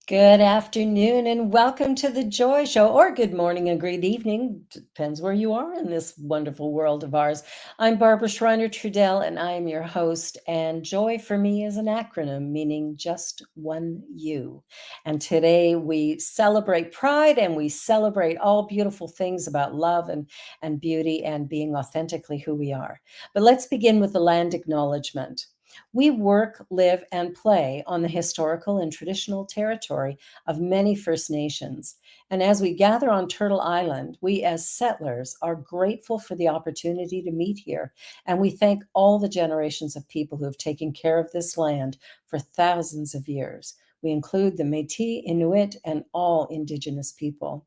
Good afternoon and welcome to the Joy Show, or good morning and great evening. Depends where you are in this wonderful world of ours. I'm Barbara Schreiner Trudell and I am your host. And Joy for me is an acronym meaning just one you. And today we celebrate pride and we celebrate all beautiful things about love and beauty and being authentically who we are. But let's begin with the land acknowledgement. We work, live, and play on the historical and traditional territory of many First Nations. And as we gather on Turtle Island, we as settlers are grateful for the opportunity to meet here. And we thank all the generations of people who have taken care of this land for thousands of years. We include the Métis, Inuit, and all Indigenous people.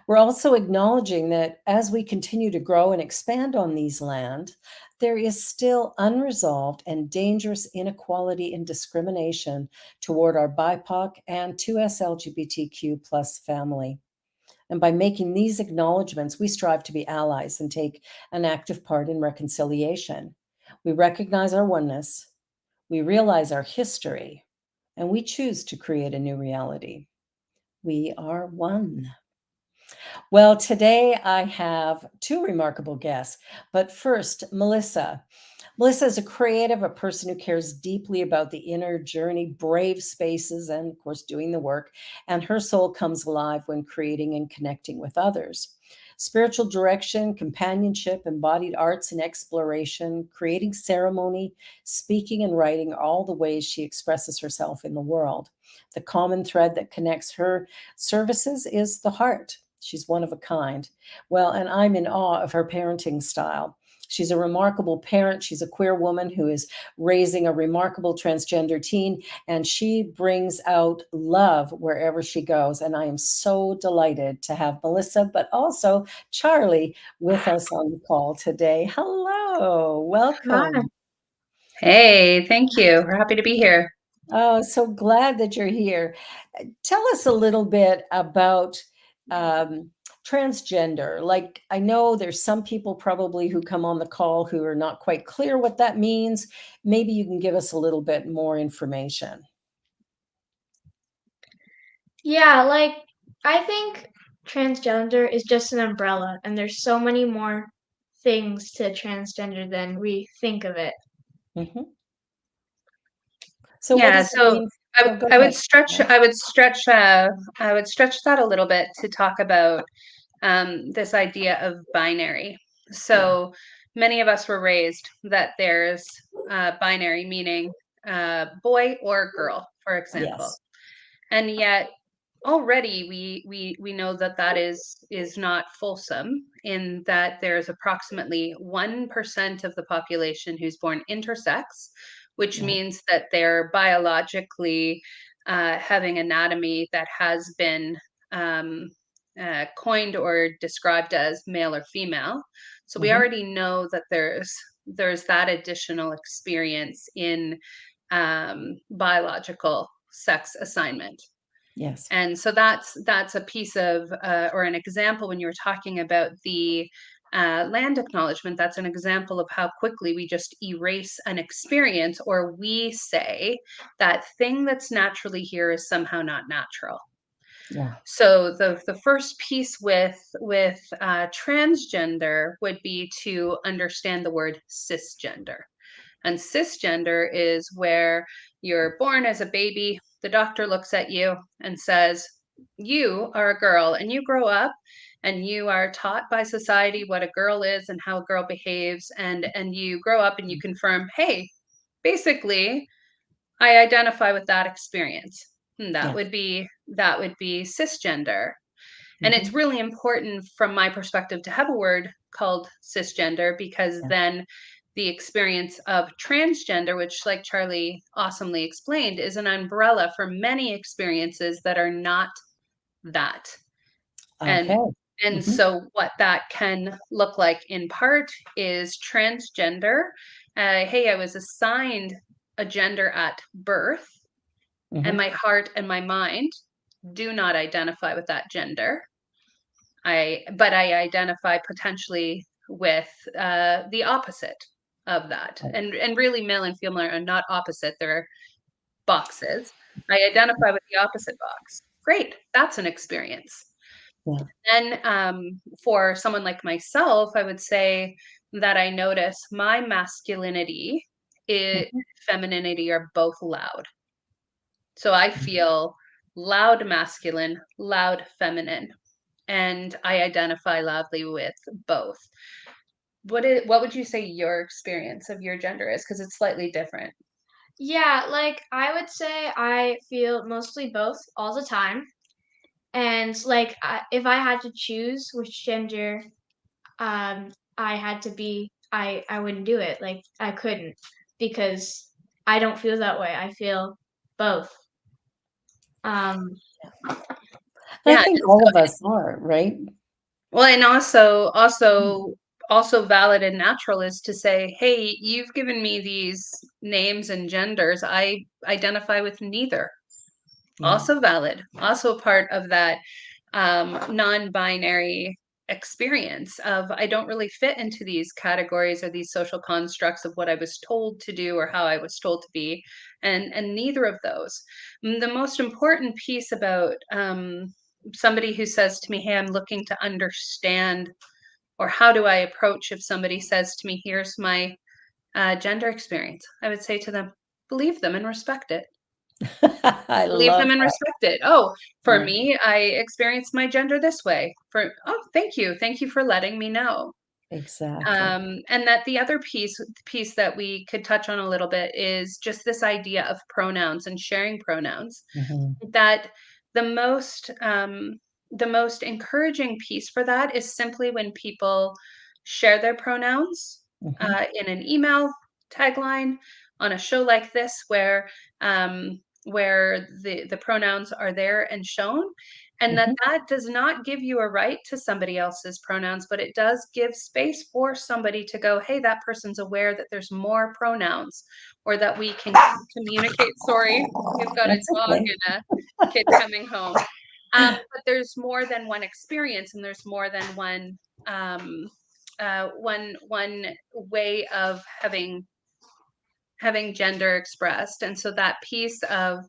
We're also acknowledging that as we continue to grow and expand on these land, there is still unresolved and dangerous inequality and discrimination toward our BIPOC and 2S LGBTQ plus family. And by making these acknowledgments, we strive to be allies and take an active part in reconciliation. We recognize our oneness, we realize our history, and we choose to create a new reality. We are one. Well, today I have two remarkable guests. But first, Melissa. Melissa is a creative, a person who cares deeply about the inner journey, brave spaces, and of course, doing the work. And her soul comes alive when creating and connecting with others. Spiritual direction, companionship, embodied arts and exploration, creating ceremony, speaking and writing are all the ways she expresses herself in the world. The common thread that connects her services is the heart. She's one of a kind. Well, and I'm in awe of her parenting style. She's a remarkable parent. She's a queer woman who is raising a remarkable transgender teen, and she brings out love wherever she goes. And I am so delighted to have Melissa, but also Charlie with us on the call today. Hello, Hi. welcome. Hey, thank you. We're happy to be here. Oh, so glad that you're here. Tell us a little bit about um, transgender. Like, I know there's some people probably who come on the call who are not quite clear what that means. Maybe you can give us a little bit more information. Yeah, I think transgender is just an umbrella, and there's so many more things to transgender than we think of it. Mhm. So, what Yeah, does it so mean? I, Oh, go I would ahead. stretch Yeah. I would stretch I would stretch that a little bit to talk about this idea of binary. Yeah. So many of us were raised that there's binary, meaning boy or girl, for example, Yes. and yet already we know that that is not fulsome, in that there's approximately 1% of the population who's born intersex, which Right. means that they're biologically having anatomy that has been um, coined or described as male or female. So we Hmm. already know that there's that additional experience in biological sex assignment. Yes. And so that's a piece of or an example. When you were talking about the land acknowledgement, that's an example of how quickly we just erase an experience, or we say that thing that's naturally here is somehow not natural. Yeah. So the first piece with transgender would be to understand the word cisgender. And cisgender is where you're born as a baby, the doctor looks at you and says, you are a girl, and you grow up and you are taught by society what a girl is and how a girl behaves, and you grow up and you confirm, hey, basically I identify with that experience. And that Yes. would be cisgender. And it's Hmm. really important from my perspective to have a word called cisgender, because Yeah. then the experience of transgender, which, like Charlie awesomely explained, is an umbrella for many experiences that are not that. Okay. And Hmm. so what that can look like in part is transgender. Hey, I was assigned a gender at birth, and Hmm. my heart and my mind do not identify with that gender. But I identify potentially with the opposite of that. And really, male and female are not opposite. They're boxes. I identify with the opposite box. Great, that's an experience. Yeah. Then for someone like myself, I would say that I notice my masculinity and Mhm. femininity are both loud. So I feel loud masculine, loud feminine, and I identify loudly with both. What would you say your experience of your gender is? Because it's slightly different. Yeah, like I would say I feel mostly both all the time. And like if I had to choose which gender I had to be, I wouldn't do it. Like I couldn't because I don't feel that way. I feel both. Um I Yeah, think and all of us are, right? well, and also valid and natural is to say, hey, you've given me these names and genders. I identify with neither. Yeah. Also valid, also part of that non-binary experience of I don't really fit into these categories or these social constructs of what I was told to do or how I was told to be, and neither of those. The most important piece about somebody who says to me, "Hey, I'm looking to understand," or how do I approach if somebody says to me, "Here's my gender experience," I would say to them, believe them and respect it. I Believe love them and that. respect it. Oh, for Yeah, me, I experience my gender this way. Oh, thank you. Thank you for letting me know. exactly. And that the other piece that we could touch on a little bit is just this idea of pronouns and sharing pronouns. Mhm. That the most the most encouraging piece for that is simply when people share their pronouns Mhm. in an email tagline on a show like this where the pronouns are there and shown, and that Mhm. that does not give you a right to somebody else's pronouns, but it does give space for somebody to go, hey, that person's aware that there's more pronouns, or that we can communicate. Sorry, we've got a That's dog okay. and a kid coming home. But there's more than one experience, and there's more than um, one way of having gender expressed. And so that piece of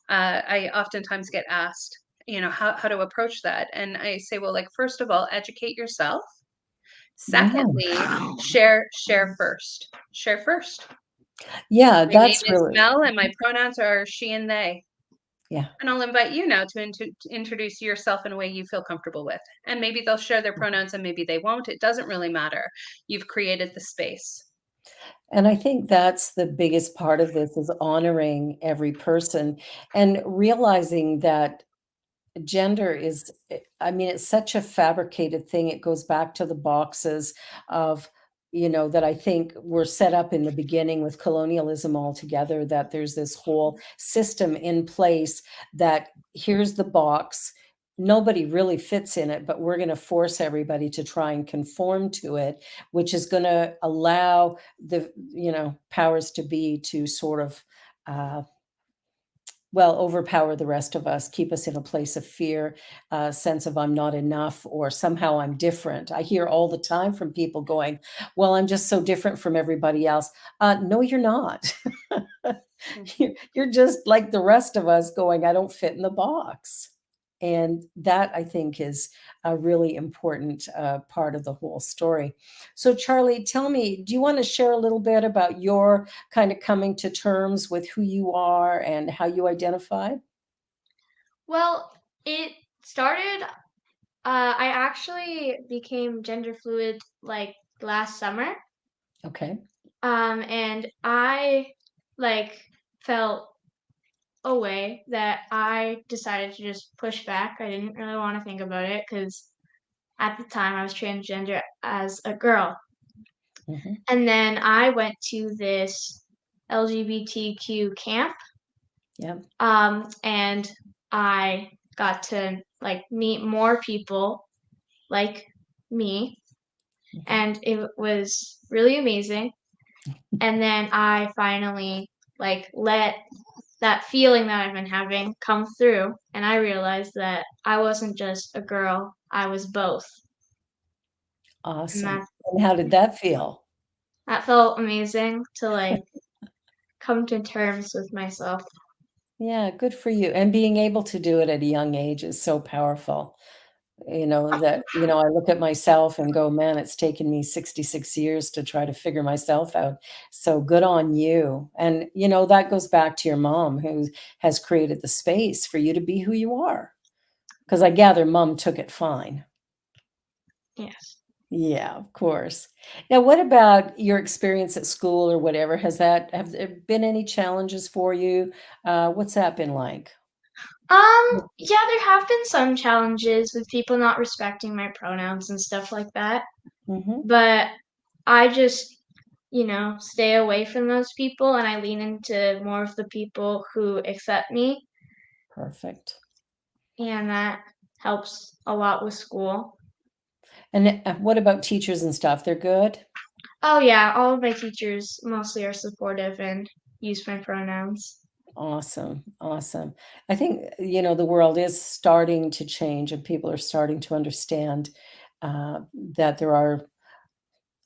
I oftentimes get asked, how to approach that, and I say, well, like, first of all, educate yourself. Yeah. Secondly, share first. Share first. Yeah, My name that's is really Mel, and my pronouns are she and they. yeah. And I'll invite you now to introduce yourself in a way you feel comfortable with. And maybe they'll share their pronouns and maybe they won't. It doesn't really matter. You've created the space. And I think that's the biggest part of this is honoring every person and realizing that gender is I mean, it's such a fabricated thing. It goes back to the boxes of, that I think were set up in the beginning with colonialism altogether, that there's this whole system in place that here's the box. Nobody really fits in it, but we're going to force everybody to try and conform to it, which is going to allow the, powers to be to sort of uh, well, overpower the rest of us, keep us in a place of fear, a sense of I'm not enough or somehow I'm different. I hear all the time from people going, well, I'm just so different from everybody else. No, you're not. Mhm. You're just like the rest of us going, I don't fit in the box. And that I think is a really important part of the whole story. So, Charlie, tell me, do you want to share a little bit about your kind of coming to terms with who you are and how you identify? well, it started I actually became gender fluid like last summer. Okay. And I like felt a way that I decided to just push back. I didn't really want to think about it because at the time I was transgender as a girl. Hmm. And then I went to this LGBTQ camp, Yeah. and I got to like meet more people like me, Mhm. and it was really amazing. And then I finally like let that feeling that I've been having come through, and I realized that I wasn't just a girl, I was both. And Awesome. And how did that feel? that felt amazing to like come to terms with myself. Yeah, good for you. And being able to do it at a young age is so powerful. I look at myself and go, man, it's taken me 66 years to try to figure myself out. So good on you. And, that goes back to your mom who has created the space for you to be who you are. Because I gather mom took it fine. Yes. Yeah, of course. Now, what about your experience at school or whatever? Have there been any challenges for you? What's that been like? Yeah, there have been some challenges with people not respecting my pronouns and stuff like that, Hmm. but I just, stay away from those people and I lean into more of the people who accept me, Perfect. and that helps a lot with school. And what about teachers and stuff? They're good? Oh yeah, all of my teachers mostly are supportive and use my pronouns. Awesome, awesome. I think, the world is starting to change and people are starting to understand that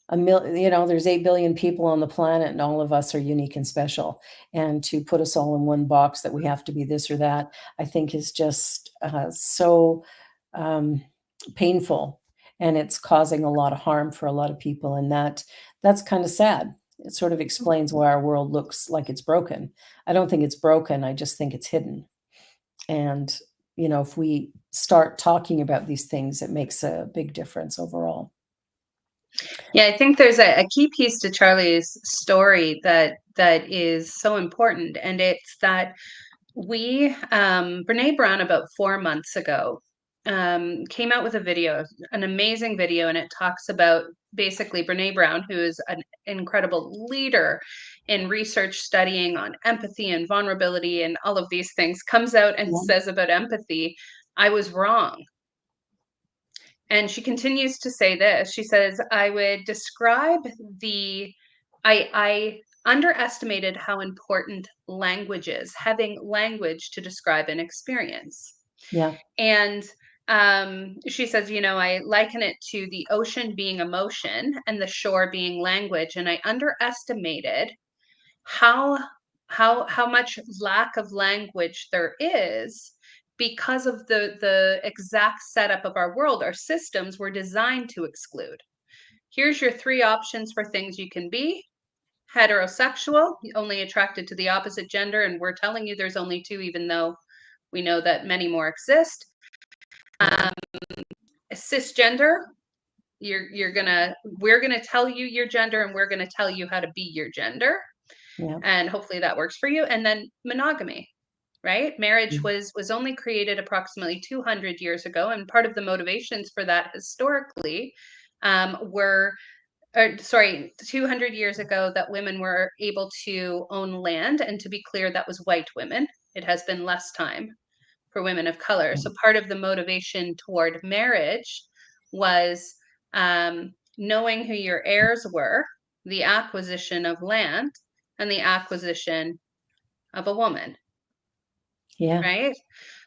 there's 8 billion people on the planet and all of us are unique and special. And to put us all in one box that we have to be this or that, I think is just so um, painful. And it's causing a lot of harm for a lot of people. And that's kind of sad. It sort of explains why our world looks like it's broken. I don't think it's broken. I just think it's hidden. And, if we start talking about these things, it makes a big difference overall. Yeah, I think there's a key piece to Charlie's story that is so important, and it's that Brene Brown about 4 months ago came out with a video, an amazing video, and it talks about basically Brene Brown, who is an incredible leader in research studying on empathy and vulnerability and all of these things, comes out and Yeah. says about empathy, I was wrong. And she continues to say this. She says, I would describe I underestimated how important language is, having language to describe an experience. Yeah. And she says, I liken it to the ocean being emotion and the shore being language. And I underestimated how how much lack of language there is because of the exact setup of our world. Our systems were designed to exclude. Here's your three options for things you can be: heterosexual, only attracted to the opposite gender, and we're telling you there's only two, even though we know that many more exist. Yeah. Cisgender, we're gonna tell you your gender, and we're gonna tell you how to be your gender, Yeah. and hopefully that works for you. And then monogamy, right? Marriage Mm. was only created approximately 200 years ago, and part of the motivations for that historically were, 200 years ago, that women were able to own land. And to be clear, that was white women. It has been less time for women of color. So part of the motivation toward marriage was knowing who your heirs were, the acquisition of land, and the acquisition of a woman, Yeah. right?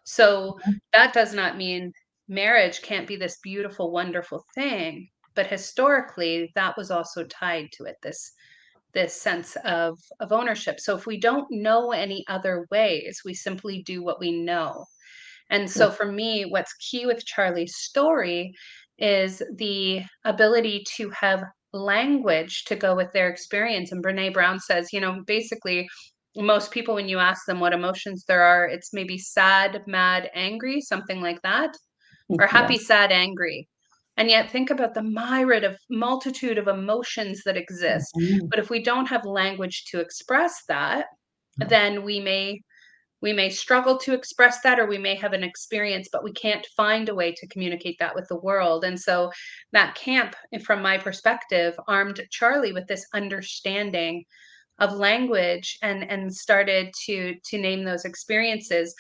So that does not mean marriage can't be this beautiful, wonderful thing, but historically that was also tied to it, this sense of ownership. So if we don't know any other ways, we simply do what we know. And Yeah. so for me, what's key with Charlie's story is the ability to have language to go with their experience. And Brene Brown says, basically, most people, when you ask them what emotions there are, it's maybe sad, mad, angry, something like that, or Yeah. happy, sad, angry. And yet think about the myriad of multitude of emotions that exist. Mhm. But if we don't have language to express that, then we may struggle to express that, or we may have an experience, but we can't find a way to communicate that with the world. And so that camp, from my perspective, armed Charlie with this understanding of language, and started to name those experiences.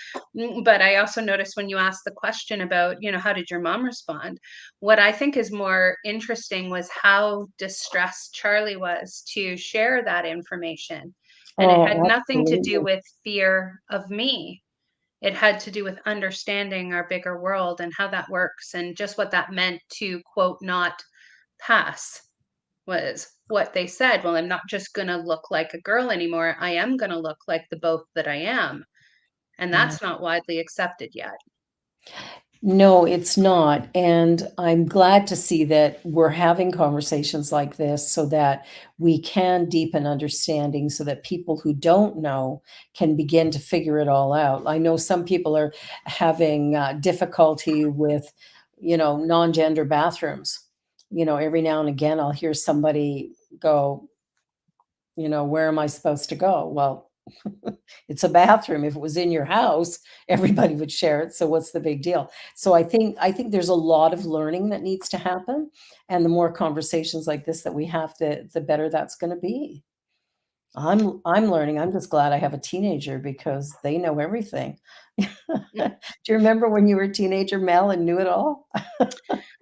But I also noticed when you asked the question about, how did your mom respond, what I think is more interesting was how distressed Charlie was to share that information. And it had Oh, nothing to do absolutely. with fear of me. It had to do with understanding our bigger world and how that works, and just what that meant to, quote, not pass, was what they said. Well, I'm not just going to look like a girl anymore. I am going to look like the both that I am. And Yeah. that's not widely accepted yet. No, it's not. And I'm glad to see that we're having conversations like this so that we can deepen understanding so that people who don't know can begin to figure it all out. I know some people are having difficulty with, non-gender bathrooms. Every now and again, I'll hear somebody go, where am I supposed to go? Well, it's a bathroom. If it was in your house, everybody would share it. So what's the big deal? So I think there's a lot of learning that needs to happen. And the more conversations like this that we have, the better that's going to be. I'm learning. I'm just glad I have a teenager because they know everything. Mm, Do you remember when you were a teenager, Mel, and knew it all?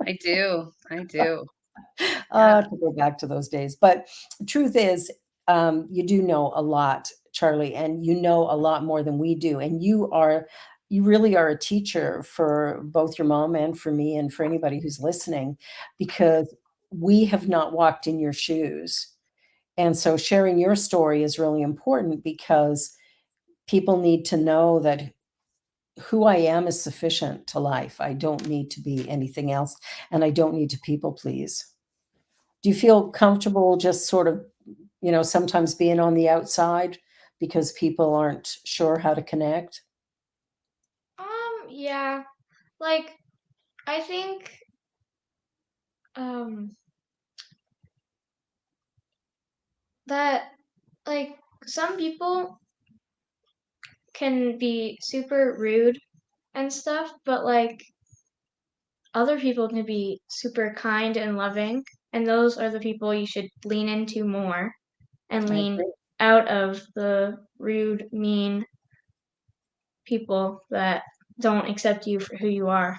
I do. I do. Yeah. To go back to those days. But the truth is, you do know a lot, Charlie, and you know a lot more than we do. And you really are a teacher for both your mom and for me and for anybody who's listening, because we have not walked in your shoes. And so sharing your story is really important because people need to know that who I am is sufficient to life. I don't need to be anything else, and I don't need to people please. Do you feel comfortable just sort of, sometimes being on the outside because people aren't sure how to connect? Yeah. Like I think um that like some people can be super rude and stuff, but like other people can be super kind and loving, and those are the people you should lean into more and I lean agree. out of the rude, mean people that don't accept you for who you are.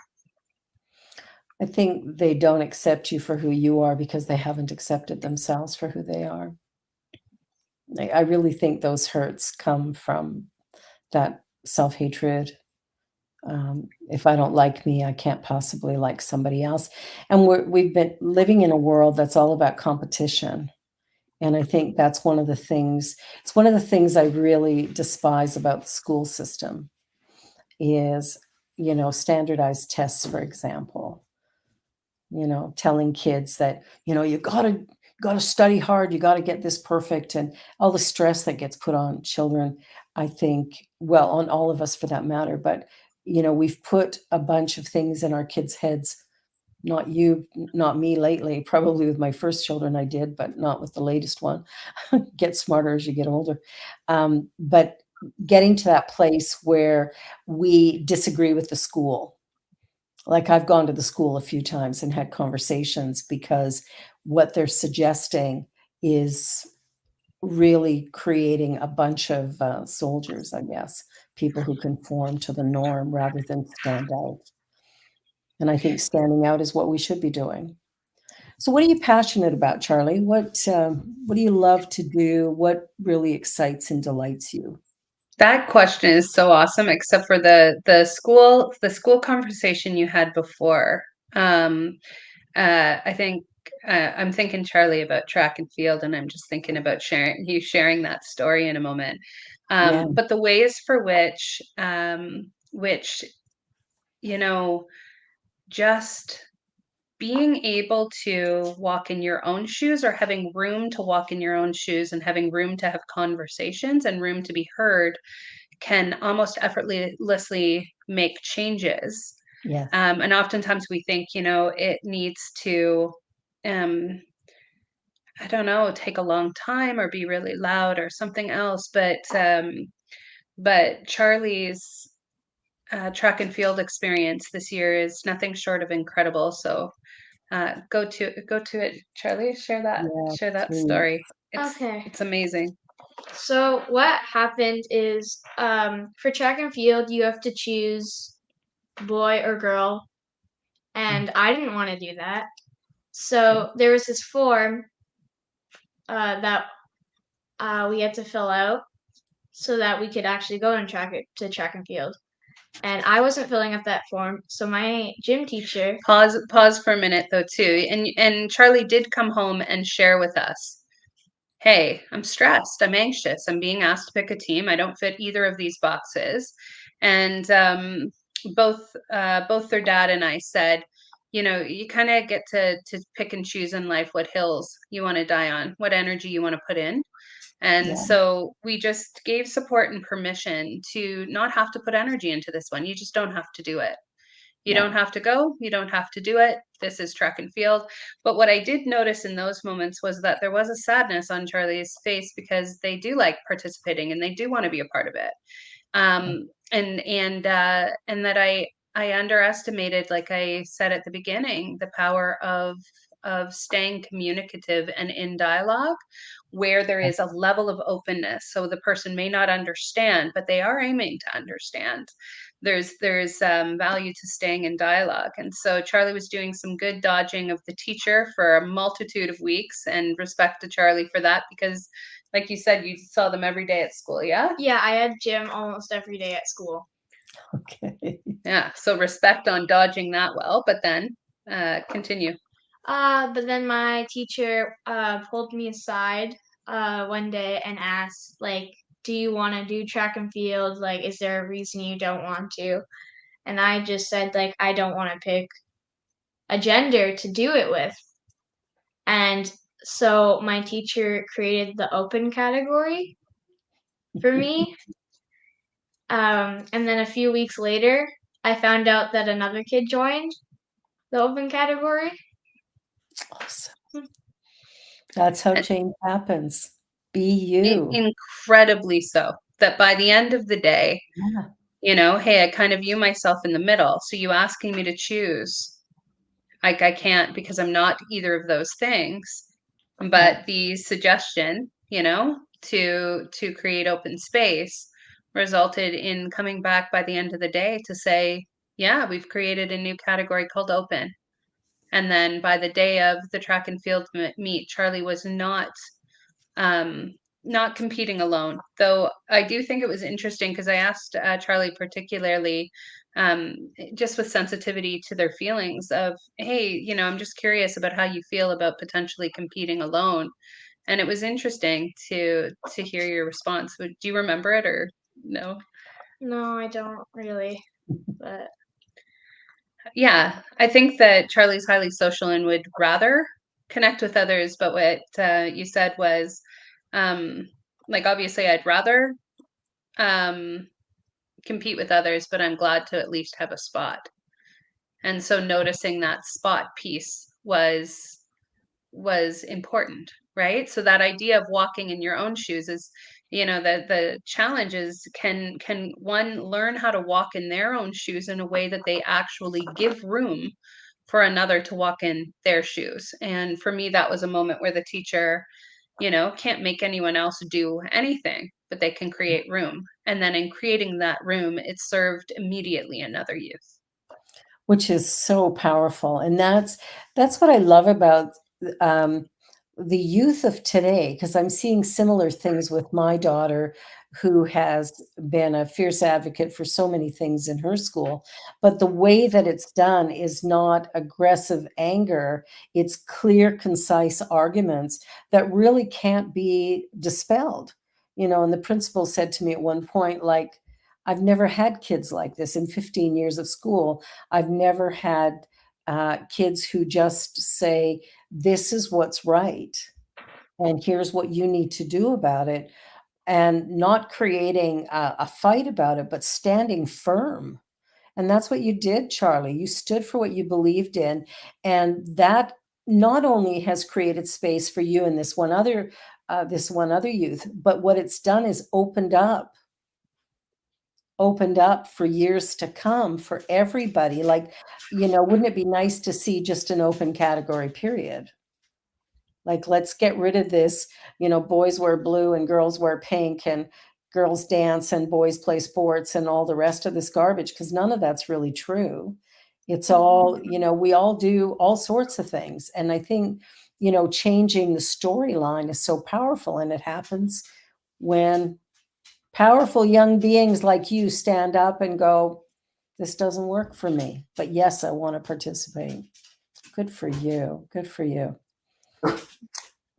I think they don't accept you for who you are because they haven't accepted themselves for who they are. I really think those hurts come from that self-hatred. If I don't like me, I can't possibly like somebody else. And we've been living in a world that's all about competition. And I think that's one of the things it's one of the things I really despise about the school system is, standardized tests, for example, telling kids that, you gotta study hard, you gotta get this perfect, and all the stress that gets put on children, I think, well, on all of us for that matter, but, we've put a bunch of things in our kids' heads, not you, not me lately, probably with my first children I did, but not with the latest one. Get smarter as you get older. But getting to that place where we disagree with the school. Like I've gone to the school a few times and had conversations because what they're suggesting is really creating a bunch of soldiers, I guess, people who conform to the norm rather than stand out. And I think standing out is what we should be doing. So what are you passionate about, Charlie? What do you love to do? What really excites and delights you? That question is so awesome, except for the school conversation you had before. Um, I think I'm thinking, Charlie, about track and field, and I'm just thinking about sharing that story in a moment. Yeah, But the ways for which you know, just being able to walk in your own shoes, or having room to walk in your own shoes, and having room to have conversations and room to be heard, can almost effortlessly make changes. yes. And oftentimes we think, it needs to, um, I don't know, take a long time or be really loud or something else. But Charlie's track and field experience this year is nothing short of incredible. So go to it, Charlie. Yeah, Share that please. story. Okay. It's amazing. So what happened is for track and field you have to choose boy or girl, Mm. and I didn't want to do that. So there was this form that we had to fill out so that we could actually go and track and field. And I wasn't filling out that form, so my gym teacher. Pause for a minute though too. And Charlie did come home and share with us, "Hey, I'm stressed. I'm anxious. I'm being asked to pick a team. I don't fit either of these boxes." And both their dad and I said, you kind of get to pick and choose in life what hills you want to die on, what energy you want to put in. And Yeah. so we just gave support and permission to not have to put energy into this one. You just don't have to do it. You Yeah. don't have to go. You don't have to do it. This is track and field. But what I did notice in those moments was that there was a sadness on Charlie's face because they do like participating and they do want to be a part of it. And that I underestimated, like I said at the beginning, the power of staying communicative and in dialogue where there is a level of openness. So the person may not understand, but they are aiming to understand. There's value to staying in dialogue. And so Charlie was doing some good dodging of the teacher for a multitude of weeks, and respect to Charlie for that, because like you said, you saw them every day at school. Yeah. Yeah, I had gym almost every day at school. Okay. Yeah. So respect on dodging that well, but then continue. But then my teacher pulled me aside one day and asked, like, do you want to do track and field? Like, is there a reason you don't want to? And I just said, like, I don't want to pick a gender to do it with. And so my teacher created the open category for me. And then a few weeks later, I found out that another kid joined the open category. Awesome. That's how And change happens. Be you. incredibly so. That by the end of the day, Yeah. hey, I kind of view myself in the middle. So you asking me to choose, like I can't, because I'm not either of those things. Yeah. But the suggestion, to create open space resulted in coming back by the end of the day to say, yeah, we've created a new category called open. And then by the day of the track and field meet, Charlie was um, not competing alone. Though I do think it was interesting because I asked Charlie particularly, just with sensitivity to their feelings of, hey, I'm just curious about how you feel about potentially competing alone. And it was interesting to hear your response. Do you remember it or no? No, I don't really, but Yeah, I think that Charlie's highly social and would rather connect with others. But what you said was, like, obviously, I'd rather um, compete with others, but I'm glad to at least have a spot. And so noticing that spot piece was important, right? So that idea of walking in your own shoes is, the challenge is, can one learn how to walk in their own shoes in a way that they actually give room for another to walk in their shoes. And for me, that was a moment where the teacher, can't make anyone else do anything, but they can create room. And then in creating that room, it served immediately another youth. Which is so powerful. And that's what I love about um, the youth of today, because I'm seeing similar things with my daughter, who has been a fierce advocate for so many things in her school. But the way that it's done is not aggressive anger, it's clear, concise arguments that really can't be dispelled. And the principal said to me at one point, like, I've never had kids like this in 15 years of school. I've never had kids who just say, this is what's right, and here's what you need to do about it, and not creating a fight about it, but standing firm. And that's what you did, Charlie. You stood for what you believed in. And that not only has created space for you and this one other youth, but what it's done is opened up for years to come for everybody. Like, wouldn't it be nice to see just an open category, period? Like, let's get rid of this, boys wear blue and girls wear pink, and girls dance and boys play sports and all the rest of this garbage, because none of that's really true. It's all, we all do all sorts of things. And I think, changing the storyline is so powerful. And it happens when powerful young beings like you stand up and go, this doesn't work for me, but yes, I want to participate. Good for you. Good for you.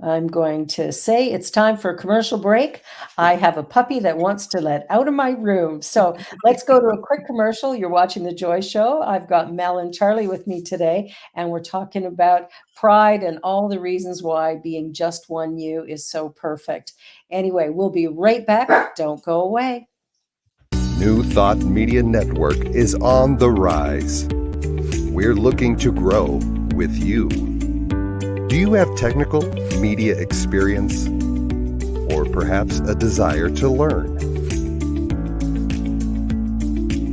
I'm going to say it's time for a commercial break. I have a puppy that wants to let out of my room. So let's go to a quick commercial. You're watching The Joy Show. I've got Mel and Charlie with me today, and we're talking about pride and all the reasons why being just one you is so perfect. Anyway, we'll be right back. Don't go away. New Thought Media Network is on the rise. We're looking to grow with you. Do you have technical media experience or perhaps a desire to learn?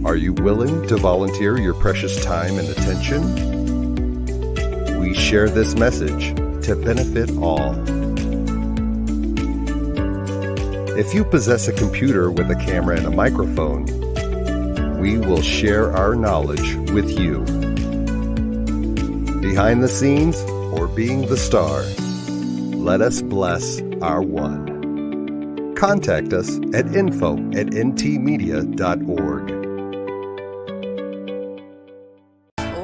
Are you willing to volunteer your precious time and attention? We share this message to benefit all. If you possess a computer with a camera and a microphone, we will share our knowledge with you. Behind the scenes or being the star, let us bless our one. Contact us at info@ntmedia.org.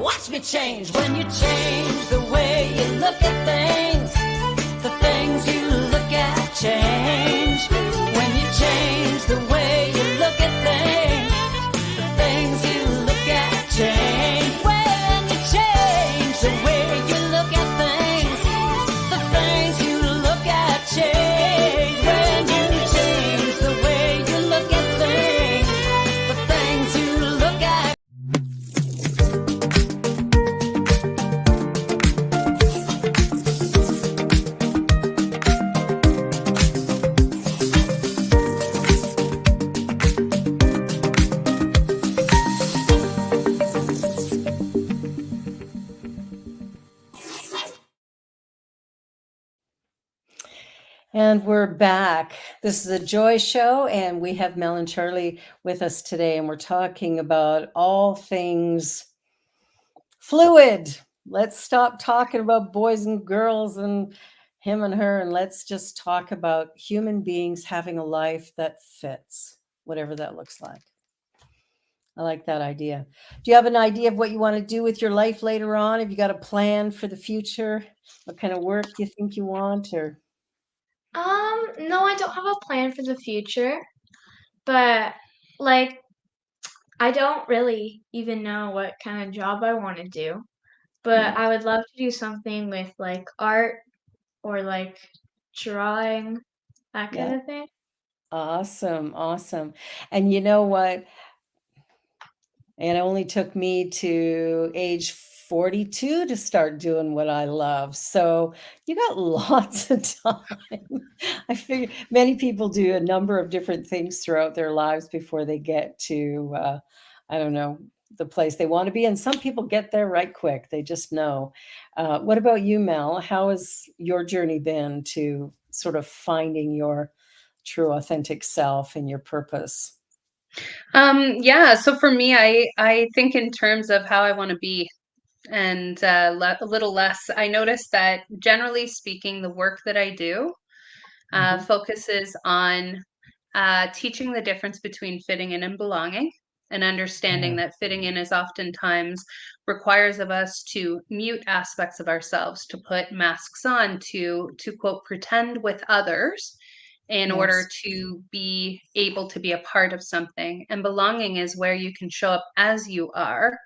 Watch me change when you change the way you look at things. The things you look at change. When you change the way you look at things, the things you look at change. When you change the way you look at things, the things you look at change. When you change the way you look at things, the things you look at. And we're back. This is a Joy Show, and we have Mel and Charlie with us today, and we're talking about all things fluid. Let's stop talking about boys and girls and him and her, and let's just talk about human beings having a life that fits, whatever that looks like. I like that idea. Do you have an idea of what you want to do with your life later on? Have you got a plan for the future? What kind of work you think you want, or No, I don't have a plan for the future, but like I don't really even know what kind of job I want to do, but yeah, I would love to do something with like art or like drawing, that yeah. kind of thing. Awesome, awesome. And you know what? It only took me to age 42 to start doing what I love. So you got lots of time. I figure many people do a number of different things throughout their lives before they get to, I don't know, the place they want to be. And some people get there right quick. They just know. What about you, Mel? How has your journey been to sort of finding your true, authentic self and your purpose? Yeah, so for me, I think in terms of how I want to be, and a little less. I noticed that generally speaking, the work that I do Mhm. focuses on teaching the difference between fitting in and belonging, and understanding Yeah. that fitting in is oftentimes requires of us to mute aspects of ourselves, to put masks on, to quote pretend with others in order Yes. to be able to be a part of something. And belonging is where you can show up as you are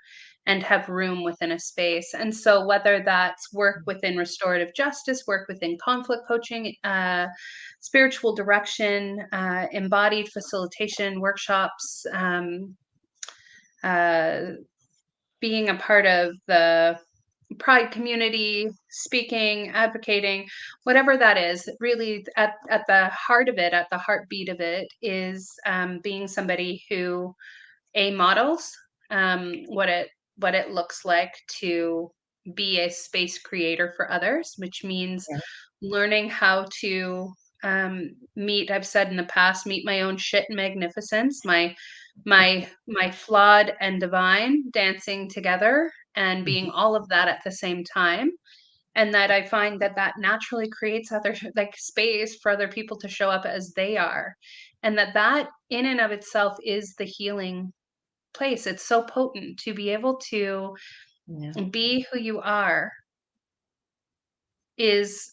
and have room within a space. And so, whether that's work within restorative justice, work within conflict coaching, spiritual direction, embodied facilitation workshops, uh, being a part of the pride community, speaking, advocating, whatever that is, really at the heart of it, at the heartbeat of it, is being somebody who models what it looks like to be a space creator for others, which means Yeah. learning how to meet. I've said in the past, meet my own shit and magnificence, my flawed and divine dancing together and being Mhm. all of that at the same time. And that I find that that naturally creates other like space for other people to show up as they are, and that in and of itself is the healing place. It's so potent to be able to Yeah. be who you are is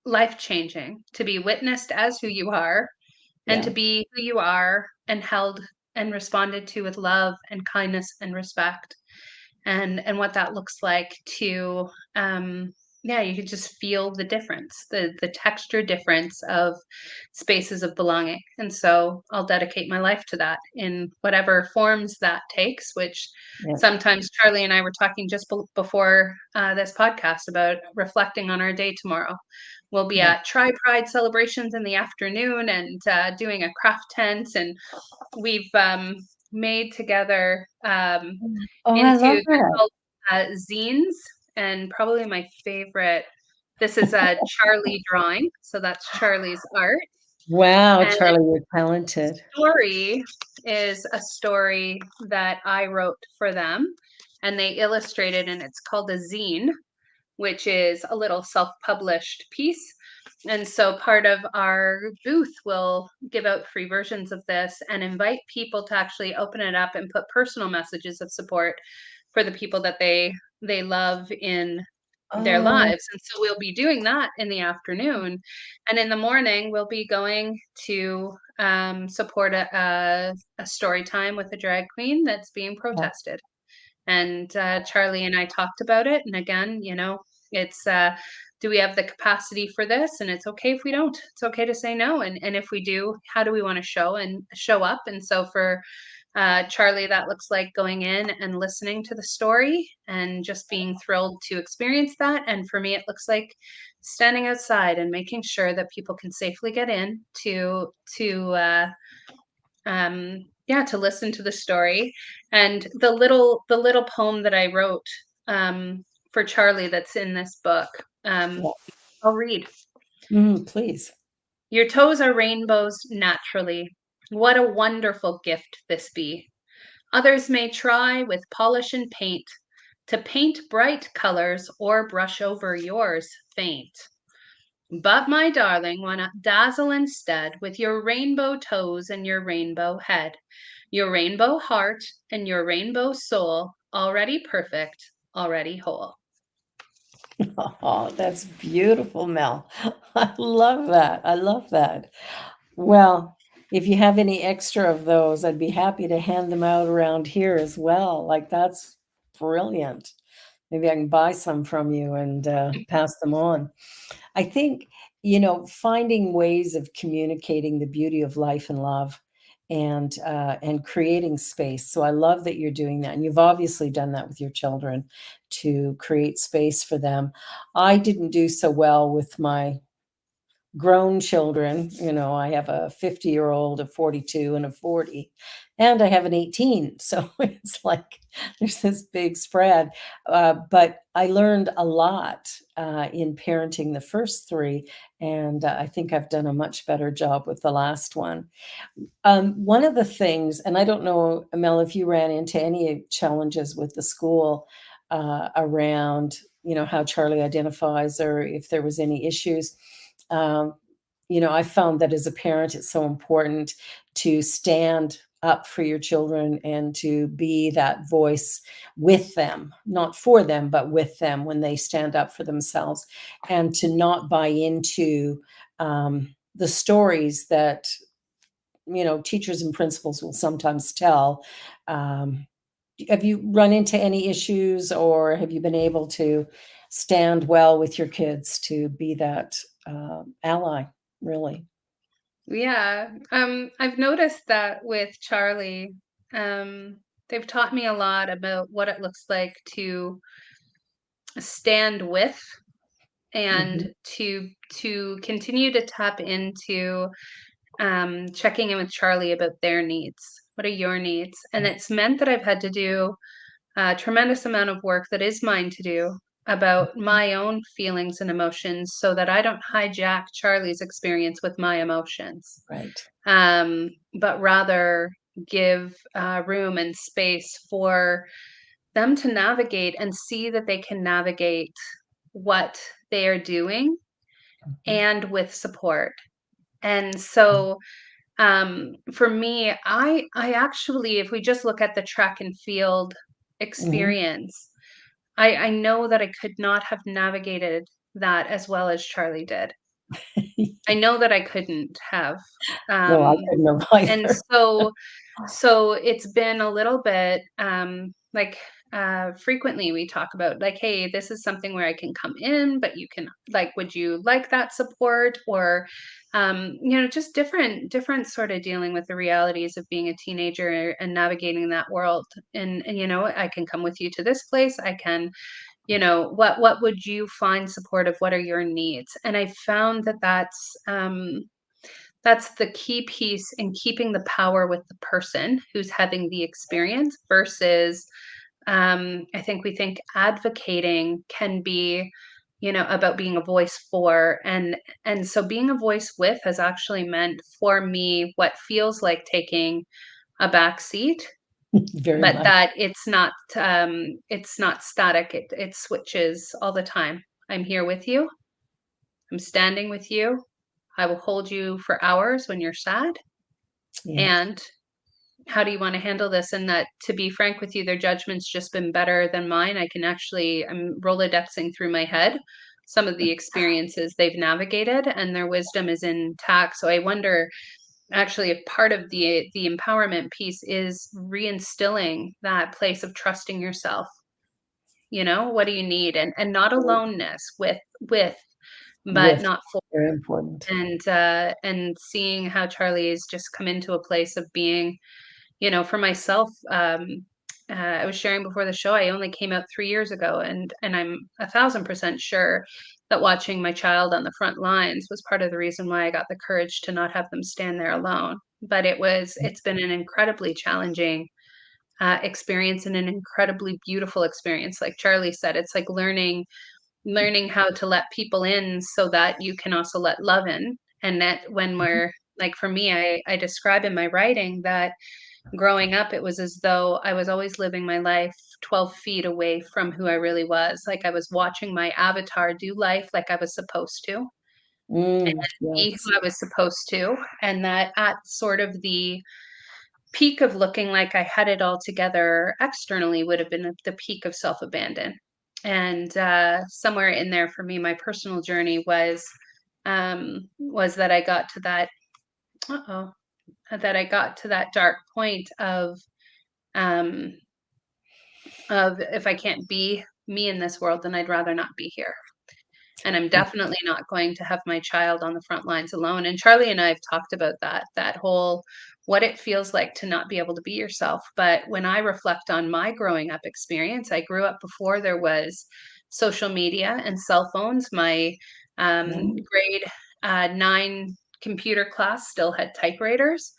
life-changing to be witnessed as who you are and to Yeah. be who you are and held and responded to with love and kindness and respect. And what that looks like to yeah, you could just feel the difference, the texture difference of spaces of belonging. And so I'll dedicate my life to that in whatever forms that takes, which Yeah. sometimes Charlie and I were talking just before this podcast about reflecting on our day tomorrow. We'll be Yeah. at Tri-Pride celebrations in the afternoon and doing a craft tent, and we've made together Oh, I into love they're that. called zines, and probably my favorite. This is a Charlie drawing, so that's Charlie's art. Wow, And Charlie, you're the talented. story is a story that I wrote for them, and they illustrated, and it's called a zine, which is a little self-published piece. And so part of our booth will give out free versions of this and invite people to actually open it up and put personal messages of support for the people that they love in their Oh, lives. And so we'll be doing that in the afternoon. And in the morning, we'll be going to support a story time with a drag queen that's being yeah. protested. And Charlie and I talked about it. And again, you know, it's do we have the capacity for this? And it's okay if we don't. It's okay to say no. And if we do, how do we want to show up? And so for Charlie, that looks like going in and listening to the story and just being thrilled to experience that. And for me, it looks like standing outside and making sure that people can safely get in yeah, to listen to the story. And the little poem that I wrote for Charlie that's in this book, Yeah. I'll read. Please. Your toes are rainbows naturally. What a wonderful gift this be. Others may try with polish and paint to paint bright colors or brush over yours faint. But my darling, why not dazzle instead with your rainbow toes and your rainbow head, your rainbow heart and your rainbow soul, already perfect, already whole. Oh, that's beautiful, Mel. I love that. I love that. Well, if you have any extra of those, I'd be happy to hand them out around here as well. Like, that's brilliant. Maybe I can buy some from you and pass them on. I think, finding ways of communicating the beauty of life and love and creating space. So I love that you're doing that. And you've obviously done that with your children to create space for them. I didn't do so well with my grown children. I have a 50-year-old, a 42, and a 40, and I have an 18. So it's like there's this big spread. But I learned a lot in parenting the first three, and I think I've done a much better job with the last one. One of the things, and I don't know, Mel, if you ran into any challenges with the school around, how Charlie identifies, or if there was any issues. Um, I found that as a parent, it's so important to stand up for your children and to be that voice with them, not for them, but with them when they stand up for themselves, and to not buy into the stories that teachers and principals will sometimes tell. Um, have you run into any issues, or have you been able to stand well with your kids to be that ally, really? Yeah, I've noticed that with Charlie, they've taught me a lot about what it looks like to stand with Mhm. and to continue to tap into checking in with Charlie about their needs. What are your needs? And it's meant that I've had to do a tremendous amount of work that is mine to do about my own feelings and emotions so that I don't hijack Charlie's experience with my emotions, Right. but rather give room and space for them to navigate and see that they can navigate what they are doing Mhm. and with support. And so for me, I actually, if we just look at the track and field Mhm. experience, I know that I could not have navigated that as well as Charlie did. I know that I couldn't have. No, I Um, couldn't have and either. so it's been a little bit like frequently we talk about like, hey, this is something where I can come in, but you can like, would you like that support? Or just different sort of dealing with the realities of being a teenager and navigating that world. And I can come with you to this place. I can, what would you find supportive? What are your needs? And I found that that's the key piece in keeping the power with the person who's having the experience versus, I think we think advocating can be, about being a voice for, and so being a voice with has actually meant for me what feels like taking a back seat, Very but much. that it's not static. It switches all the time. I'm here with you. I'm standing with you. I will hold you for hours when you're sad. Yes. And how do you want to handle this? And that, to be frank with you, their judgment's just been better than mine. I'm Rolodexing through my head some of the experiences they've navigated, and their wisdom is intact. So I wonder, actually, if part of the empowerment piece is reinstilling that place of trusting yourself. What do you need? And not aloneness with, but With not for. very important. And seeing how Charlie has just come into a place of being, for myself, I was sharing before the show, I only came out 3 years ago, and I'm 1,000% sure that watching my child on the front lines was part of the reason why I got the courage to not have them stand there alone. But it's been an incredibly challenging experience and an incredibly beautiful experience. Like Charlie said, it's like learning how to let people in so that you can also let love in. And that when Mhm. we're like, for me, I describe in my writing that growing up, it was as though I was always living my life 12 feet away from who I really was. Like I was watching my avatar do life like I was supposed to, be Yes. who I was supposed to. And that at sort of the peak of looking like I had it all together externally would have been the peak of self-abandon. And somewhere in there for me, my personal journey was that I got to uh-oh, that I got to that dark point um, of if I can't be me in this world, then I'd rather not be here. And I'm definitely not going to have my child on the front lines alone. And Charlie and I have talked about that whole what it feels like to not be able to be yourself. But when I reflect on my growing up experience, I grew up before there was social media and cell phones. My Mhm. grade 9 computer class still had typewriters.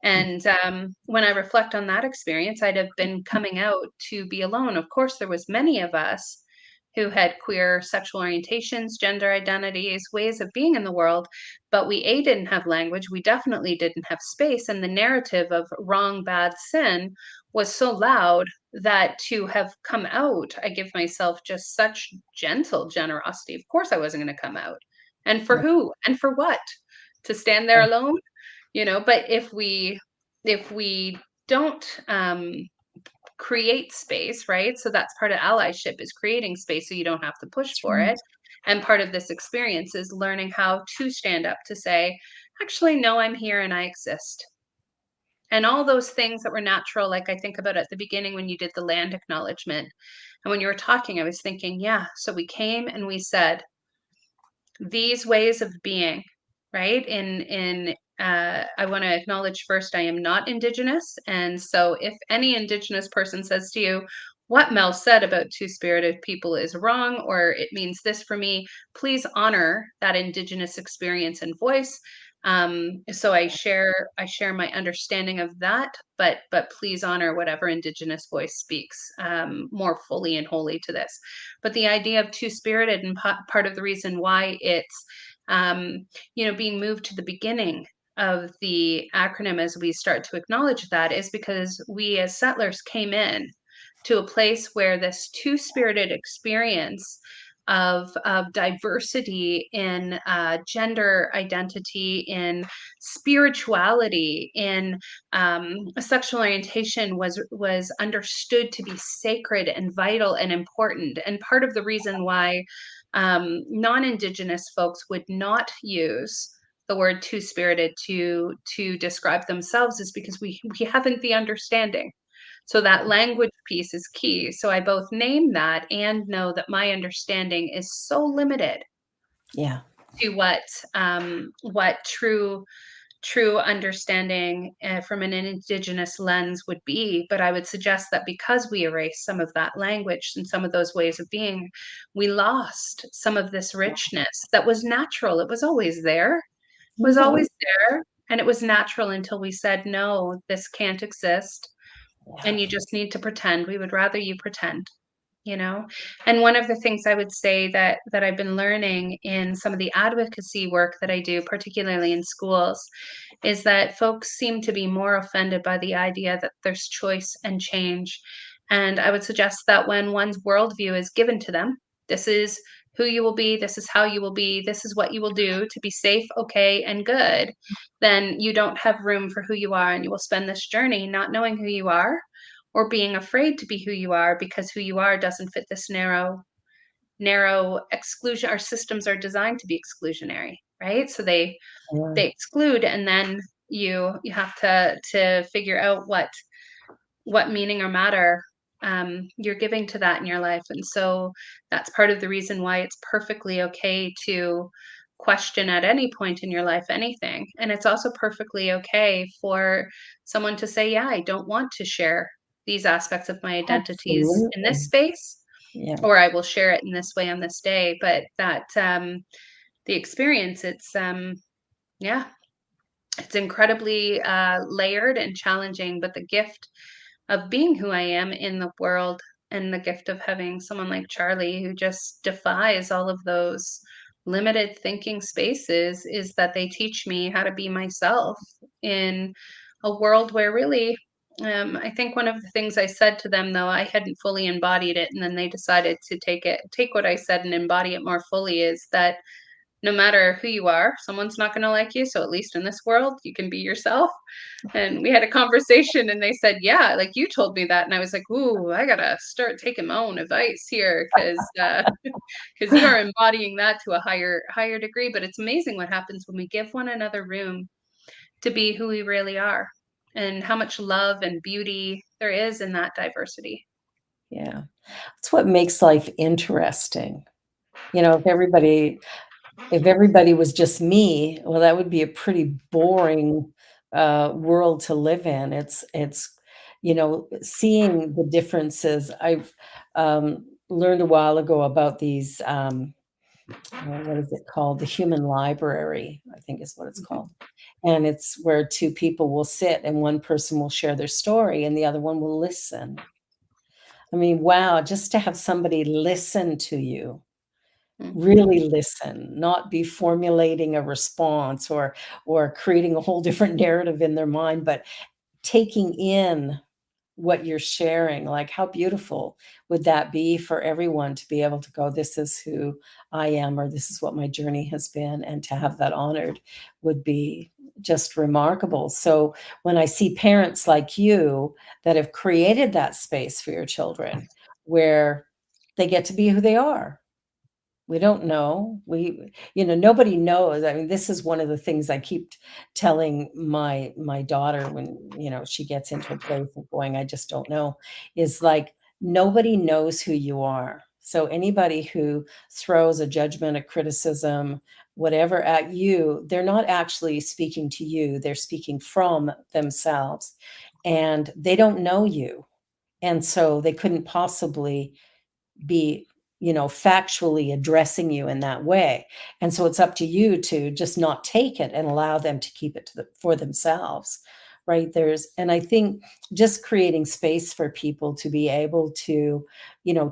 And when I reflect on that experience, I'd have been coming out to be alone. Of course, there was many of us who had queer sexual orientations, gender identities, ways of being in the world, but we didn't have language. We definitely didn't have space, and the narrative of wrong, bad, sin was so loud that to have come out, I give myself just such gentle generosity. Of course, I wasn't going to come out, and for Yeah. who and for what? To stand there alone, But if we don't create space, right? So that's part of allyship, is creating space so you don't have to push That's for right. it. And part of this experience is learning how to stand up to say, actually, no, I'm here and I exist. And all those things that were natural, like I think about at the beginning when you did the land acknowledgement. And when you were talking, I was thinking, yeah, so we came and we said, these ways of being, right? I want to acknowledge first, I am not Indigenous. And so if any Indigenous person says to you, what Mel said about two-spirited people is wrong, or it means this for me, please honor that Indigenous experience and voice. So I share my understanding of that, but please honor whatever Indigenous voice speaks more fully and wholly to this. But the idea of two-spirited, and part of the reason why it's being moved to the beginning of the acronym as we start to acknowledge that, is because we as settlers came in to a place where this two-spirited experience of diversity in gender identity, in spirituality, in sexual orientation was understood to be sacred and vital and important. And part of the reason why Non-Indigenous folks would not use the word two-spirited to describe themselves, is because we haven't the understanding. So that language piece is key. So I both name that and know that my understanding is so limited Yeah. to what true understanding from an Indigenous lens would be. But I would suggest that because we erased some of that language and some of those ways of being, we lost some of this richness that was natural. It was always there. It was Mhm. always there. And it was natural until we said, no, this can't exist. Yeah. And you just need to pretend. We would rather you pretend, you know? And one of the things I would say that I've been learning in some of the advocacy work that I do, particularly in schools, is that folks seem to be more offended by the idea that there's choice and change. And I would suggest that when one's worldview is given to them, this is who you will be, this is how you will be, this is what you will do to be safe, okay, and good, then you don't have room for who you are, and you will spend this journey not knowing who you are, or being afraid to be who you are because who you are doesn't fit this narrow exclusion. Our systems are designed to be exclusionary, right? So they Yeah. exclude, and then you have to figure out what meaning or matter you're giving to that in your life. And so that's part of the reason why it's perfectly okay to question at any point in your life anything. And it's also perfectly okay for someone to say, yeah, I don't want to share these aspects of my identities in this Absolutely. space, Yeah. or I will share it in this way on this day. But that the experience, yeah, it's incredibly layered and challenging, but the gift of being who I am in the world, and the gift of having someone like Charlie who just defies all of those limited thinking spaces, is that they teach me how to be myself in a world where really, I think one of the things I said to them, though I hadn't fully embodied it, and then they decided to take what I said and embody it more fully, is that no matter who you are, someone's not going to like you. So at least in this world, you can be yourself. And we had a conversation, and they said, yeah, like you told me that. And I was like, ooh, I got to start taking my own advice here, because you are embodying that to a higher degree. But it's amazing what happens when we give one another room to be who we really are, and how much love and beauty there is in that diversity. Yeah. It's what makes life interesting. You know, if everybody was just me, well, that would be a pretty boring world to live in. Seeing the differences. I've learned a while ago about these, what is it called? The human library, I think is what it's Mhm. called. And it's where two people will sit and one person will share their story and the other one will listen. I mean, wow, just to have somebody listen to you, Mhm. really listen, not be formulating a response or creating a whole different narrative in their mind, but taking in what you're sharing. Like, how beautiful would that be for everyone to be able to go, this is who I am, or this is what my journey has been, and to have that honored would be just remarkable. So when I see parents like you that have created that space for your children where they get to be who they are, we don't know. Nobody knows. I mean, this is one of the things I keep telling my daughter when, she gets into a place of going, I just don't know, is like, nobody knows who you are. So anybody who throws a judgment, a criticism, whatever at you, they're not actually speaking to you. They're speaking from themselves, and they don't know you. And so they couldn't possibly be, factually addressing you in that way. And so it's up to you to just not take it and allow them to keep it for themselves. Right. And I think just creating space for people to be able to,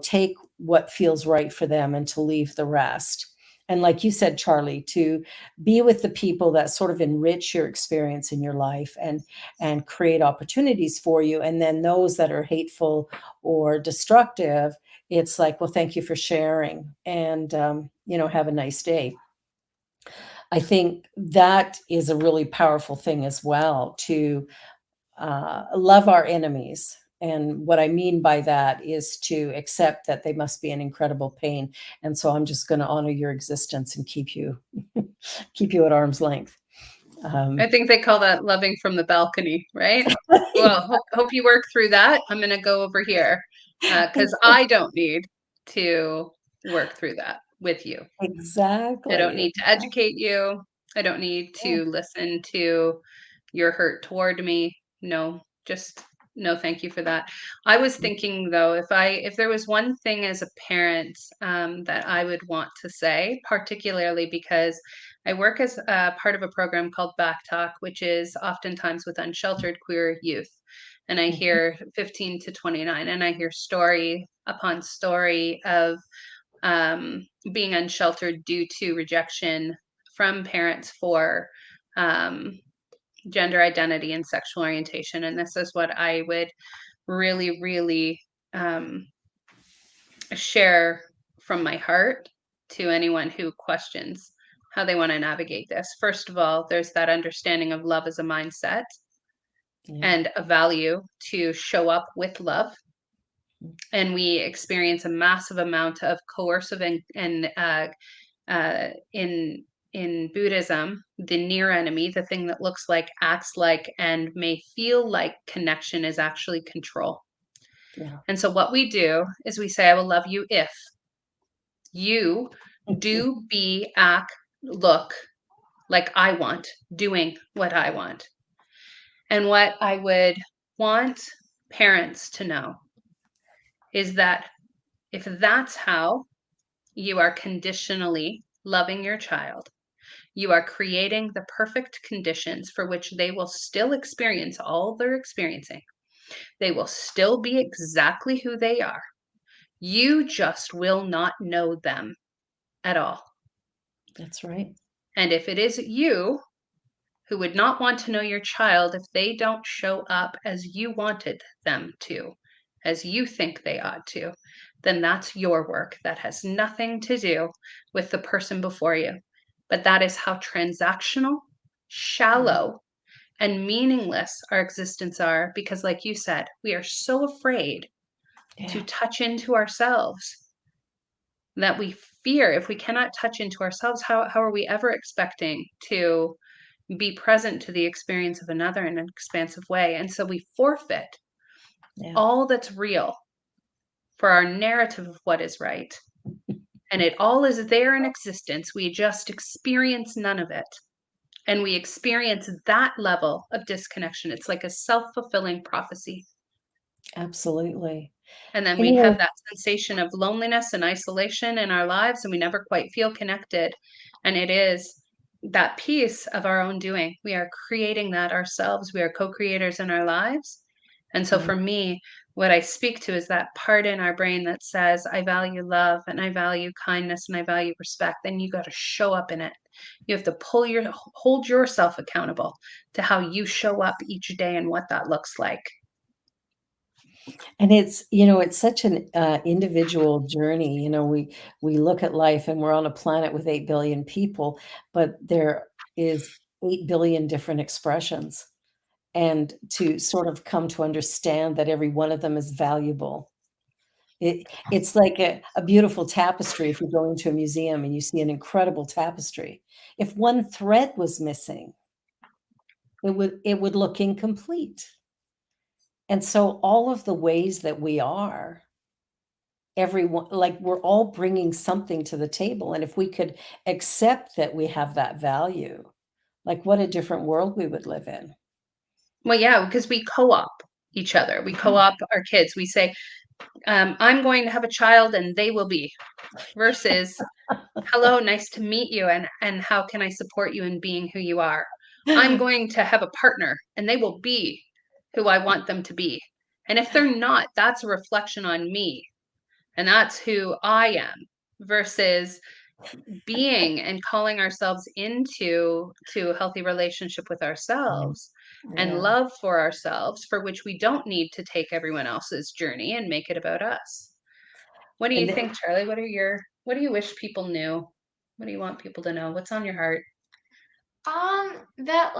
take what feels right for them and to leave the rest. And like you said, Charlie, to be with the people that sort of enrich your experience in your life and create opportunities for you. And then those that are hateful or destructive, it's like, well, thank you for sharing, and have a nice day. I think that is a really powerful thing as well, to love our enemies And what I mean by that is to accept that they must be in incredible pain. And so I'm just going to honor your existence and keep you at arm's length. I think they call that loving from the balcony, right? Well, hope you work through that. I'm going to go over here because I don't need to work through that with you. Exactly. I don't need to educate you. I don't need to listen to your hurt toward me. No, just no, thank you for that. I was thinking though, if there was one thing as a parent that I would want to say, particularly because I work as a part of a program called Back Talk, which is oftentimes with unsheltered queer youth. And I hear 15 to 29, and I hear story upon story of being unsheltered due to rejection from parents for gender identity and sexual orientation. And this is what I would really, really share from my heart to anyone who questions how they want to navigate this. First of all, there's that understanding of love as a mindset and a value to show up with love. And we experience a massive amount of coercive and in Buddhism, the near enemy, the thing that looks like, acts like, and may feel like connection is actually control. Yeah. And so what we do is we say, I will love you if you do, be, act, look like I want, doing what I want. And what I would want parents to know is that if that's how you are conditionally loving your child, you are creating the perfect conditions for which they will still experience all they're experiencing. They will still be exactly who they are. You just will not know them at all. That's right. And if it is you who would not want to know your child if they don't show up as you wanted them to, as you think they ought to, then that's your work. That has nothing to do with the person before you. But that is how transactional, shallow, and meaningless our existence are, because like you said, we are so afraid to touch into ourselves that we fear if we cannot touch into ourselves, how are we ever expecting to be present to the experience of another in an expansive way? And so we forfeit all that's real for our narrative of what is right. And it all is there in existence. We just experience none of it. And we experience that level of disconnection. It's like a self-fulfilling prophecy. Absolutely. And then we have that sensation of loneliness and isolation in our lives, and we never quite feel connected. And it is that piece of our own doing. We are creating that ourselves. We are co-creators in our lives. And so for me, what I speak to is that part in our brain that says, I value love and I value kindness and I value respect. Then you got to show up in it. You have to hold yourself accountable to how you show up each day and what that looks like. And it's such an individual journey. We look at life and we're on a planet with 8 billion people, but there is 8 billion different expressions. And to sort of come to understand that every one of them is valuable. It's like a beautiful tapestry. If you go into a museum and you see an incredible tapestry, if one thread was missing, it would look incomplete. And so all of the ways that we are, everyone, like we're all bringing something to the table. And if we could accept that we have that value, like what a different world we would live in. Well, yeah, because we co-op each other. We co-op our kids. We say, I'm going to have a child and they will be, versus, hello, nice to meet you. And how can I support you in being who you are? I'm going to have a partner and they will be who I want them to be. And if they're not, that's a reflection on me. And that's who I am, versus being and calling ourselves into a healthy relationship with ourselves and love for ourselves, for which we don't need to take everyone else's journey and make it about us. What do you think, Charlie? What do you wish people knew? What do you want people to know? What's on your heart? That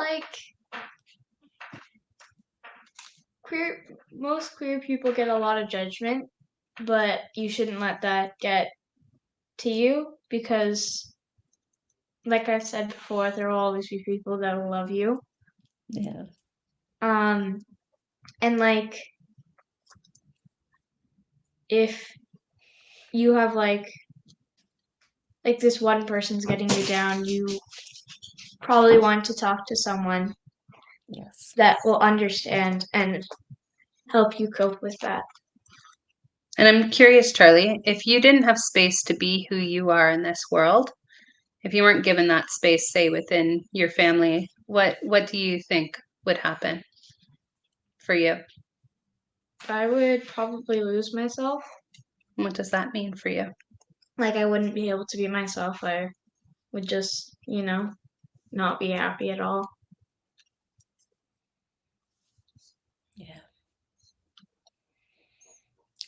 most queer people get a lot of judgment, but you shouldn't let that get to you because, like I've said before, there will always be people that will love you. Yeah. And like if you have like this one person's getting you down, you probably want to talk to someone Yes. that will understand and help you cope with that. And I'm curious, Charlie, if you didn't have space to be who you are in this world, if you weren't given that space, say within your family, what do you think would happen for you? I would probably lose myself. What does that mean for you? Like I wouldn't be able to be myself. I would just, not be happy at all. Yeah.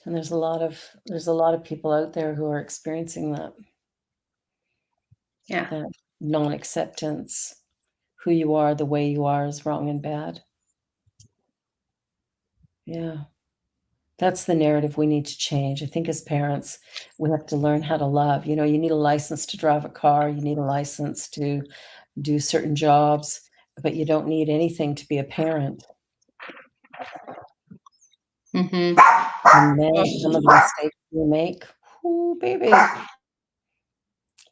And there's a lot of people out there who are experiencing that. Yeah. That non-acceptance, who you are, the way you are is wrong and bad. Yeah. That's the narrative we need to change. I think as parents, we have to learn how to love. You need a license to drive a car, you need a license to do certain jobs, but you don't need anything to be a parent. Mm-hmm. And then some of the mistakes we make, ooh, baby.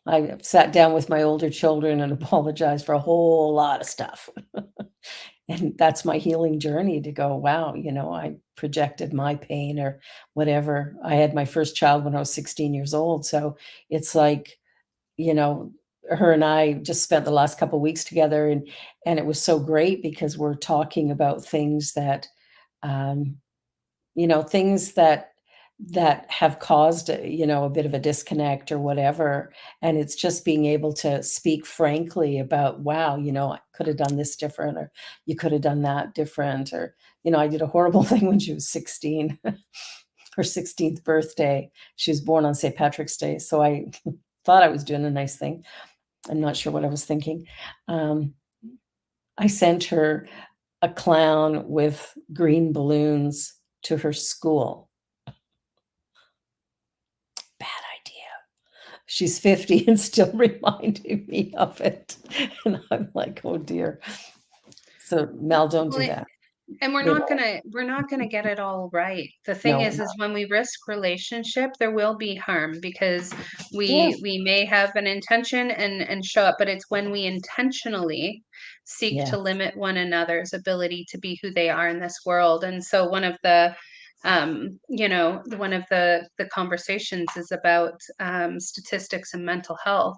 I sat down with my older children and apologized for a whole lot of stuff. And that's my healing journey to go, wow, I projected my pain or whatever. I had my first child when I was 16 years old. So it's like, her and I just spent the last couple of weeks together and it was so great because we're talking about things that, um, things that have caused, a bit of a disconnect or whatever. And it's just being able to speak frankly about, wow, I could have done this different, or you could have done that different, or, I did a horrible thing when she was 16, her 16th birthday. She was born on St. Patrick's Day. So I thought I was doing a nice thing. I'm not sure what I was thinking. I sent her a clown with green balloons to her school. Bad idea. She's 50 and still reminding me of it. And I'm like, oh dear. So Mel, don't do that. And we're not gonna get it all right. The thing No. is when we risk relationship, there will be harm because Yeah. we may have an intention and show up, but it's when we intentionally seek Yeah. to limit one another's ability to be who they are in this world. And so one of the one of the conversations is about statistics and mental health.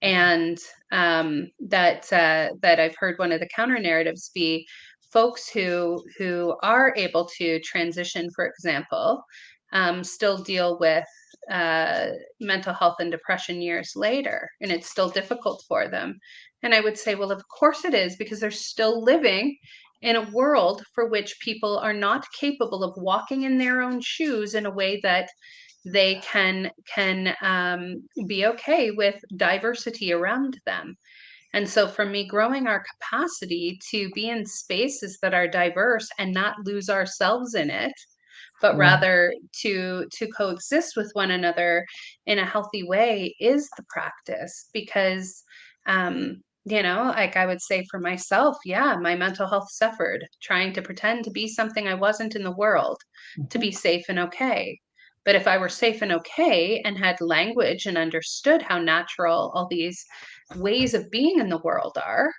And that I've heard one of the counter narratives be folks who are able to transition, for example, still deal with mental health and depression years later, and it's still difficult for them. And I would say, well, of course it is, because they're still living in a world for which people are not capable of walking in their own shoes in a way that they can be okay with diversity around them. And so for me, growing our capacity to be in spaces that are diverse and not lose ourselves in it, but Yeah. rather to coexist with one another in a healthy way is the practice. Because like I would say for myself, yeah, my mental health suffered trying to pretend to be something I wasn't in the world to be safe and okay. But if I were safe and okay and had language and understood how natural all these ways of being in the world are,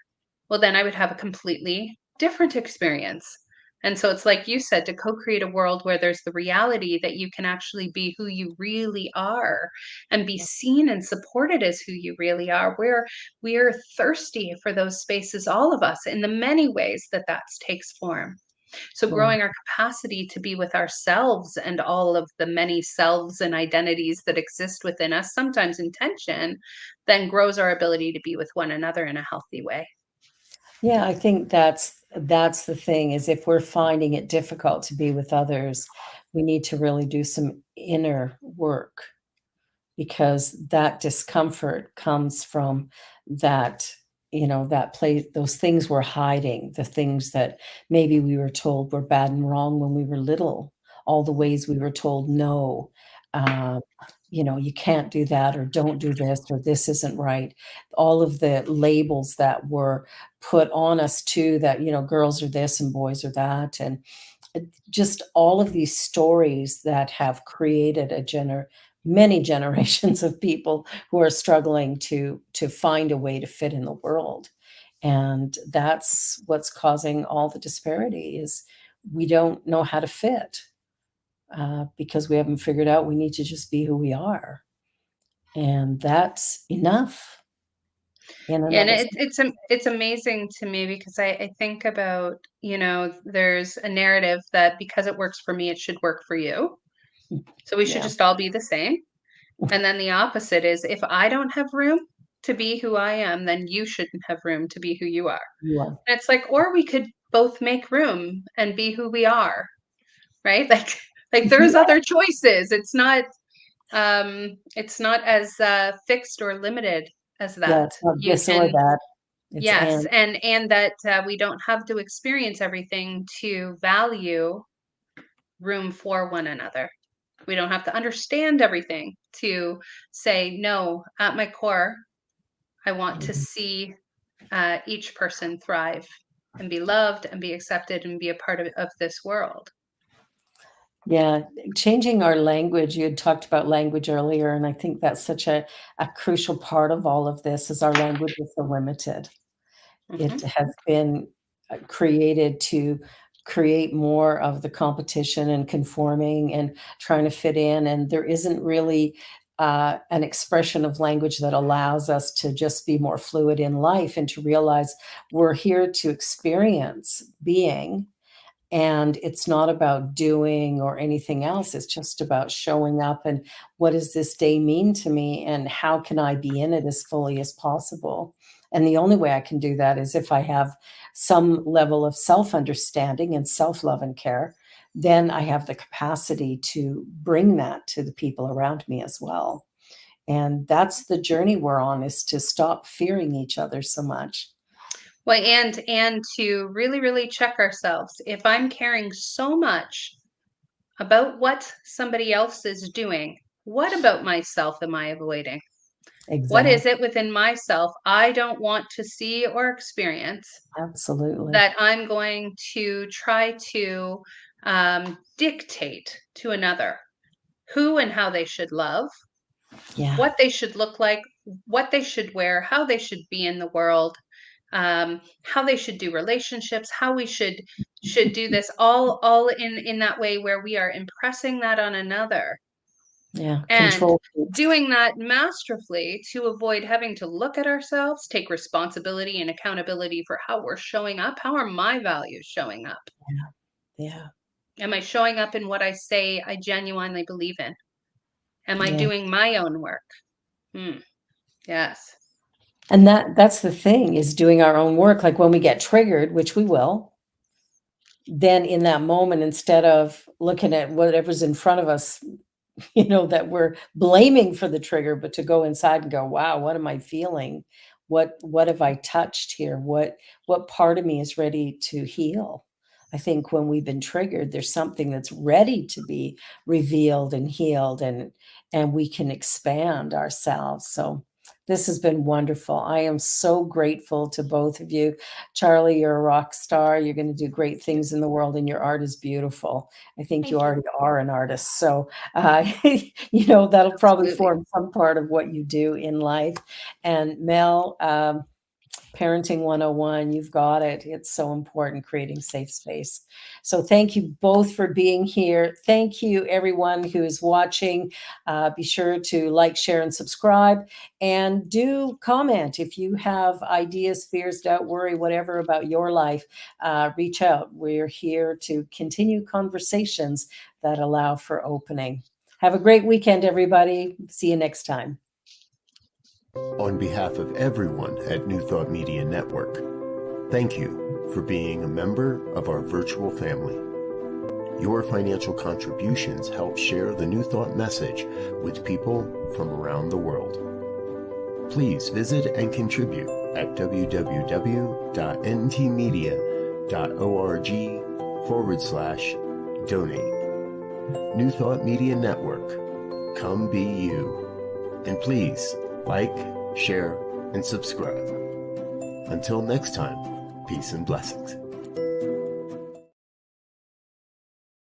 well, then I would have a completely different experience. And so it's like you said, to co-create a world where there's the reality that you can actually be who you really are and be seen and supported as who you really are. We're thirsty for those spaces, all of us, in the many ways that takes form. So Yeah. growing our capacity to be with ourselves and all of the many selves and identities that exist within us, sometimes in tension, then grows our ability to be with one another in a healthy way. Yeah, I think that's the thing, is if we're finding it difficult to be with others, we need to really do some inner work, because that discomfort comes from that that place, those things we're hiding, the things that maybe we were told were bad and wrong when we were little, all the ways we were told no, uh, you can't do that, or don't do this, or this isn't right. All of the labels that were put on us too, that, girls are this and boys are that. And just all of these stories that have created many generations of people who are struggling to find a way to fit in the world. And that's what's causing all the disparity, is we don't know how to fit, because we haven't figured out we need to just be who we are. And that's enough in and And of itself. it's amazing to me because I think about, there's a narrative that because it works for me, it should work for you. So we should Yeah, just all be the same. And then the opposite is, if I don't have room to be who I am, then you shouldn't have room to be who you are. you are. And it's like, or we could both make room and be who we are, right? Like there's other choices. It's not as fixed or limited as Yeah, that. it's not You this or can, that. It's yes, and. and that we don't have to experience everything to value room for one another. We don't have to understand everything to say, no, at my core, I want to Mhm. see each person thrive and be loved and be accepted and be a part of this world. Yeah, changing our language. You had talked about language earlier, and I think that's such a crucial part of all of this, is our language is so limited. It Hmm. has been created to create more of the competition and conforming and trying to fit in, and there isn't really an expression of language that allows us to just be more fluid in life and to realize we're here to experience being, and it's not about doing or anything else. It's just about showing up, and what does this day mean to me, and how can I be in it as fully as possible? And the only way I can do that is if I have some level of self-understanding and self-love and care. Then I have the capacity to bring that to the people around me as well. And that's the journey we're on, is to stop fearing each other so much. Well, and to really, really check ourselves. If I'm caring so much about what somebody else is doing, what about myself am I avoiding? What is Exactly. it within myself I don't want to see or experience Absolutely. that I'm going to try to dictate to another who and how they should love, Yeah. what they should look like, what they should wear, how they should be in the world, how they should do relationships, how we should do this, all in that way where we are impressing that on another Yeah. and Control freaks. doing that masterfully to avoid having to look at ourselves, take responsibility and accountability for how we're showing up. How are my values showing up? Yeah. Am I showing up in what I say I genuinely believe in? Am I Yeah. doing my own work? Hmm. Yes. And that's the thing, is doing our own work. Like when we get triggered, which we will, then in that moment, instead of looking at whatever's in front of us, that we're blaming for the trigger, but to go inside and go, wow, what am I feeling? What have I touched here? What part of me is ready to heal? I think when we've been triggered, there's something that's ready to be revealed and healed, and we can expand ourselves. So this has been wonderful. I am so grateful to both of you. Charlie, you're a rock star. You're going to do great things in the world, and your art is beautiful. I think you Thank you. already are an artist. So that'll probably Absolutely. form some part of what you do in life. And Mel, Parenting 101, you've got it. It's so important, creating safe space. So thank you both for being here. Thank you, everyone who is watching. Be sure to like, share, and subscribe. And do comment if you have ideas, fears, doubt, worry, whatever about your life. Reach out. We're here to continue conversations that allow for opening. Have a great weekend, everybody. See you next time. On behalf of everyone at New Thought Media Network, thank you for being a member of our virtual family. Your financial contributions help share the New Thought message with people from around the world. Please visit and contribute at www.ntmedia.org/donate. New Thought Media Network. Come be you. And please like, share, and subscribe. Until next time, peace and blessings.